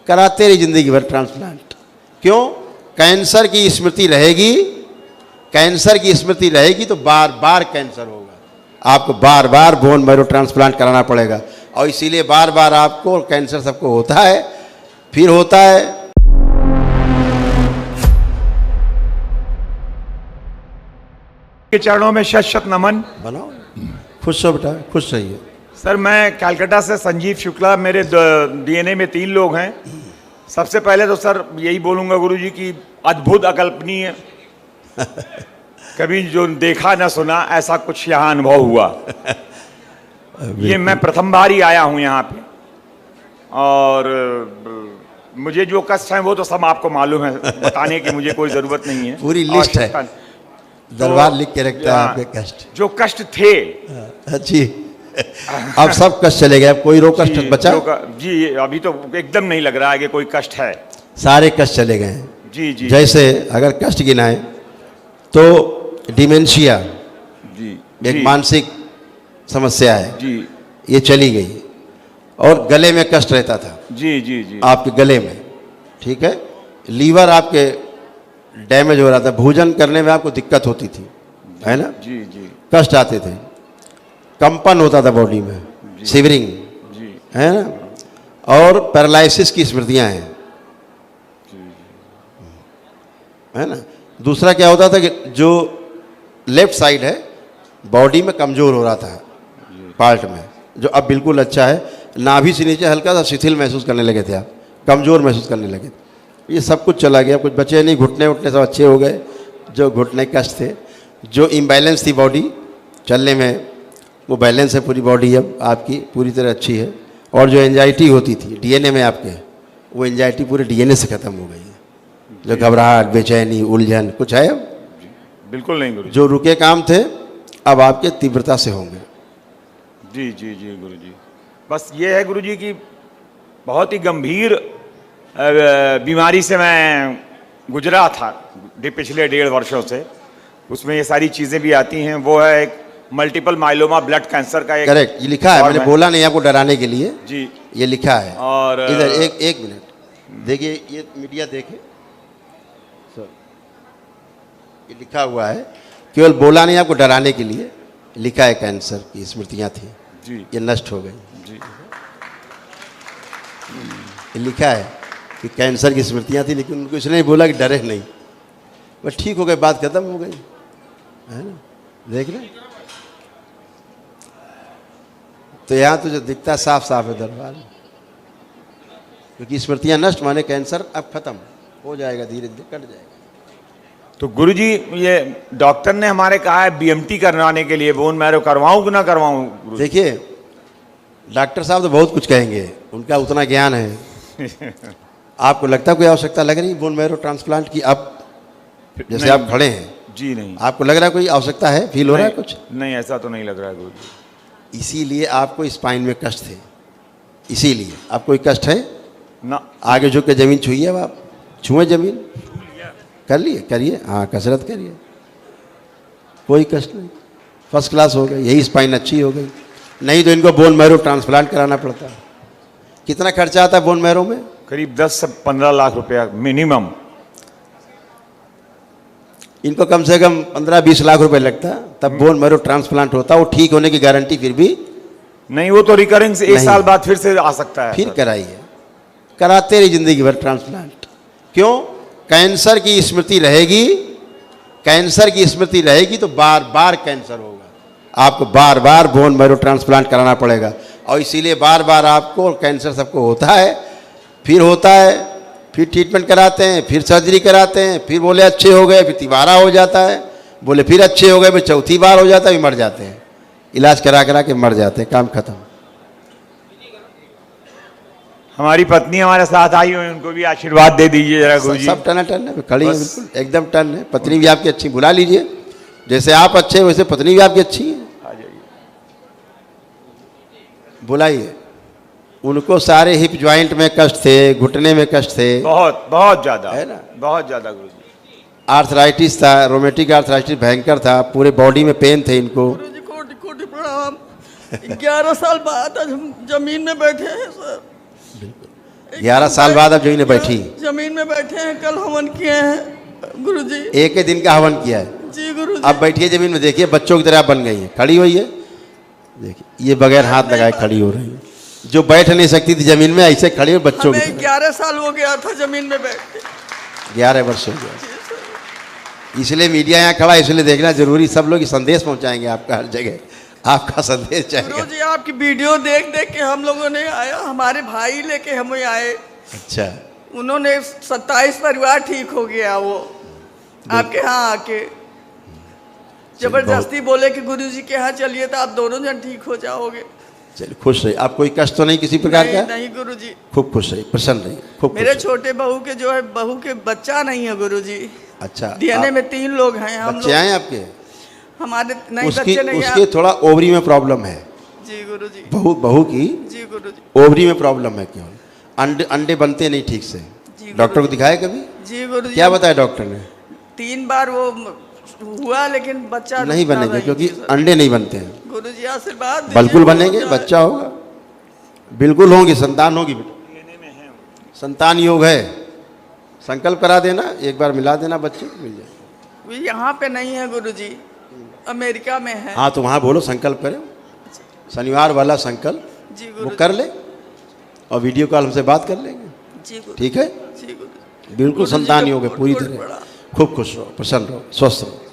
कराते रहिए जिंदगी भर ट्रांसप्लांट। क्यों? कैंसर की स्मृति रहेगी, कैंसर की स्मृति रहेगी तो बार बार कैंसर होगा, आपको बार बार बोन मैरो ट्रांसप्लांट कराना पड़ेगा। और इसीलिए बार बार आपको कैंसर सबको होता है, फिर होता है। के चरणों में शत शत नमन। बनाओ, खुश हो बेटा, खुश रहिए। सर मैं कलकत्ता से संजीव शुक्ला, मेरे डीएनए में 3 लोग हैं। सबसे पहले तो सर यही बोलूंगा गुरुजी की अद्भुत अकल्पनीय, कभी जो देखा न सुना ऐसा कुछ यहाँ अनुभव हुआ। ये मैं प्रथम बार ही आया हूँ यहाँ पे, और मुझे जो कष्ट है वो तो सब आपको मालूम है, बताने की मुझे कोई जरूरत नहीं है। पूरी लिस्ट है, दरबार लिख के रखता है आपके कष्ट, जो कष्ट थे। जी, अब सब कष्ट चले गए, अब कोई रो कष्ट बचा? जी अभी तो एकदम नहीं लग रहा है कि कोई कष्ट है, सारे कष्ट चले गए। जी जी। जैसे अगर कष्ट गिनाए तो डिमेंशिया, जी, एक जी, मानसिक समस्या है जी ये चली गई। और गले में कष्ट रहता था, जी जी जी, आपके गले में, ठीक है। लीवर आपके डैमेज हो रहा था, भोजन करने में आपको दिक्कत होती थी, है ना? जी जी, कष्ट आते थे, कंपन होता था बॉडी में, शिवरिंग, जी, है ना? और पैरालिसिस की स्मृतियां हैं, है ना? दूसरा क्या होता था कि जो लेफ्ट साइड है बॉडी में कमजोर हो रहा था पार्ट में, जो अब बिल्कुल अच्छा है। नाभि से नीचे हल्का सा शिथिल महसूस करने लगे थे आप, कमजोर महसूस करने लगे थे। ये सब कुछ चला गया, कुछ बचे नहीं, घुटने उठने सब अच्छे हो गए, जो घुटने कष्ट थे, जो इम्बैलेंस थी बॉडी चलने में, वो बैलेंस है पूरी बॉडी, अब आपकी पूरी तरह अच्छी है। और जो एंजाइटी होती थी डीएनए में आपके, वो एंजाइटी पूरे डीएनए से ख़त्म हो गई है। जो घबराहट, बेचैनी, उलझन कुछ है अब? बिल्कुल नहीं गुरु। जो रुके काम थे अब आपके तीव्रता से होंगे। जी जी जी गुरु जी, बस ये है गुरु जी की बहुत ही गंभीर बीमारी से मैं गुजरा था पिछले 1.5 वर्षों से, उसमें ये सारी चीज़ें भी आती हैं। वो है एक मल्टीपल माइलोमा ब्लड कैंसर का एक, करेक्ट, ये लिखा है, मैंने बोला नहीं आपको डराने के लिए जी, ये लिखा है। और इधर एक मिनट देखिए, ये मीडिया देखे, ये लिखा हुआ है, केवल बोला नहीं आपको डराने के लिए लिखा है। कैंसर की स्मृतियां थी जी, ये नष्ट हो गई जी, ये लिखा है कि कैंसर की स्मृतियां थी, लेकिन उनको इसलिए बोला कि डरे नहीं, बस ठीक हो गए, बात खत्म हो गई, है ना? देख रहे? तो यहाँ तो जो दिखता है साफ साफ है दरबार, क्योंकि स्मृतियां नष्ट माने कैंसर अब खत्म हो जाएगा, धीरे धीरे कट जाएगा। तो गुरुजी ये डॉक्टर ने हमारे कहा है बीएमटी करवाने के लिए, बोन मैरो करवाऊं कि ना करवाऊं? देखिए डॉक्टर साहब तो बहुत कुछ कहेंगे, उनका उतना ज्ञान है। आपको लगता है कोई आवश्यकता लग रही बोन मैरो ट्रांसप्लांट की? अब जैसे आप खड़े हैं, जी नहीं, आपको लग रहा है कोई आवश्यकता है, फील हो रहा है कुछ? नहीं ऐसा तो नहीं लग रहा है गुरुजी। इसीलिए आपको स्पाइन में कष्ट थे, इसीलिए आप कोई कष्ट है ना? आगे झुक के जमीन छुइए, अब आप छुए जमीन, कर लिए, करिए, हाँ कसरत करिए, कोई कष्ट नहीं, फर्स्ट क्लास हो गई, यही स्पाइन अच्छी हो गई। नहीं तो इनको बोन मैरो ट्रांसप्लांट कराना पड़ता। कितना खर्चा आता है बोन मैरो में? करीब 10 से 15 लाख रुपया मिनिमम। इनको कम से कम 15-20 लाख रुपए लगता, तब बोन मैरो ट्रांसप्लांट होता। वो ठीक होने की गारंटी फिर भी नहीं, वो तो रिकरिंग से 1 साल बाद फिर से आ सकता है। फिर कराइए, कराते रहिए जिंदगी भर ट्रांसप्लांट। क्यों? कैंसर की स्मृति रहेगी, कैंसर की स्मृति रहेगी तो बार बार कैंसर होगा, आपको बार बार बोन मैरो ट्रांसप्लांट कराना पड़ेगा। और इसीलिए बार बार आपको कैंसर सबको होता है, फिर होता है, फिर ट्रीटमेंट कराते हैं, फिर सर्जरी कराते हैं, फिर बोले अच्छे हो गए, फिर तिबारा हो जाता है, बोले फिर अच्छे हो गए, फिर चौथी बार हो जाता है, फिर मर जाते हैं, इलाज करा करा के मर जाते हैं, काम खत्म। हमारी पत्नी हमारे साथ आई हुई, उनको भी आशीर्वाद दे दीजिए जरा गुरुजी। सब टन है, खड़ी है, बिल्कुल एकदम टन है। पत्नी भी आपकी अच्छी, बुला लीजिए, जैसे आप अच्छे वैसे पत्नी भी आपकी अच्छी है, आ जाइए, बुलाइए। उनको सारे हिप ज्वाइंट में कष्ट थे, घुटने में कष्ट थे, बहुत बहुत ज्यादा, है ना? बहुत ज्यादा गुरुजी। आर्थराइटिस था, रोमेटिक आर्थराइटिस भयंकर था, पूरे बॉडी में पेन थे इनको। गुरुजी कोटि कोटि प्रणाम। 11 साल बाद आज हम जमीन में बैठे हैं सर। 11 साल बाद अब जमीन में बैठी। जमीन में बैठे हैं, कल हवन किए हैं गुरुजी। एक ही दिन का हवन किया है, जी गुरुजी। अब बैठिए जमीन में, देखिए बच्चों की तरह बन गई है, खड़ी हुई है, देखिए ये बगैर हाथ लगाए खड़ी हो रही है। जो बैठ नहीं सकती थी जमीन में, ऐसे खड़ी हो बच्चों की हमें तरह। 11 साल हो गया था जमीन में बैठते। 11 वर्ष हो गया। इसलिए मीडिया यहाँ खड़ा है, इसलिए देखना जरूरी, सब लोग ये संदेश पहुंचाएंगे आपका हर जगह, आपका संदेश चाहिए। गुरुजी आपकी वीडियो देख देख के हम लोगों ने आया, हमारे भाई लेके हम आए, अच्छा, उन्होंने 27 परिवार ठीक हो गया वो आपके यहाँ आके। जबरदस्ती बोले कि गुरुजी के यहाँ चलिए तो आप दोनों जन ठीक हो जाओगे। चलिए खुश रहिए, आप कोई कष्ट तो नहीं किसी प्रकार का? नहीं गुरुजी। खूब खुश रहिए, प्रसन्न रहिए, खूब मेरे खुश छोटे बहू के जो है, बहू के बच्चा नहीं है गुरुजी। रहिए। अच्छा, डीएनए आप- में 3 लोग हैं हम बच्चे लोग। हैं आपके? हमारे नहीं उसकी बच्चे नहीं उसके हैं। थोड़ा ओवरी में प्रॉब्लम है, जी गुरुजी। बहू की जी गुरुजी। ओवरी में प्रॉब्लम है, केवल अंडे बनते नहीं ठीक से। जी डॉक्टर को दिखाया कभी? जी गुरुजी। क्या बताया डॉक्टर ने? 3 बार वो हुआ लेकिन बच्चा नहीं रुकता बनेंगे, क्योंकि सर। अंडे नहीं बनते हैं। गुरुजी आशीर्वाद दीजिए, बिल्कुल हो बनेंगे, जाए। बच्चा होगा, बिल्कुल होंगी, संतान होगी बेटा, संतान योग है। संकल्प करा देना, एक बार मिला देना, बच्चे को मिल जाए। वो यहाँ पे नहीं है गुरुजी, अमेरिका में है। हाँ तो वहाँ बोलो संकल्प करें, शनिवार वाला संकल्प जी वो गुरुजी। कर ले, और वीडियो कॉल हमसे बात कर लेंगे, जी गुरुजी। ठीक है? जी गुरुजी। बिल्कुल गुरुजी संतान का योग है बहुत पूरी बहुत तरह। बड़ा। खूब खुश रहो, प्रसन्न रहो, स्वस्थ रहो।